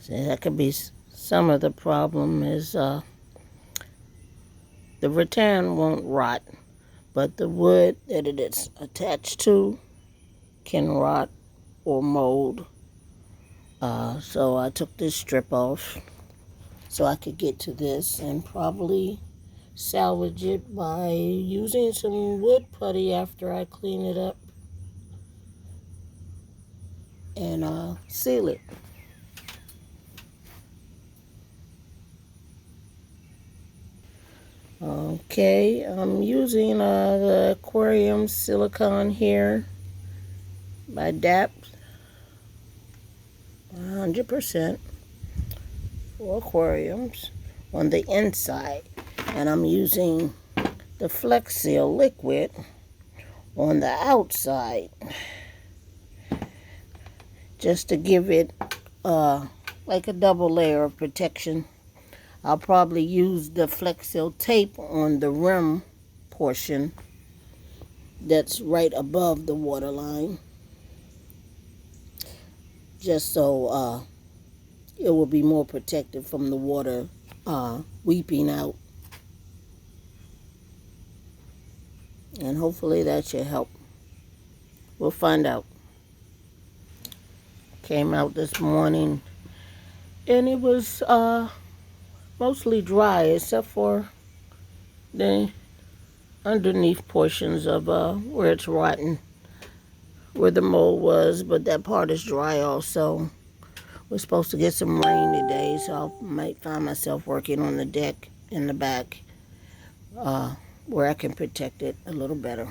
So that could be some of the problem is the rattan won't rot, but the wood that it is attached to can rot or mold. So I took this strip off so I could get to this and probably salvage it by using some wood putty after I clean it up and seal it. Okay, I'm using the aquarium silicone here by DAP 100% for aquariums on the inside, and I'm using the Flex Seal liquid on the outside just to give it like a double layer of protection. I'll probably use the Flex Seal tape on the rim portion that's right above the water line, just so it will be more protected from the water weeping out. And hopefully that should help. We'll find out. Came out this morning and it was mostly dry except for the underneath portions of where it's rotten, where the mold was, but that part is dry also. We're supposed to get some rain today, so I might find myself working on the deck in the back where I can protect it a little better.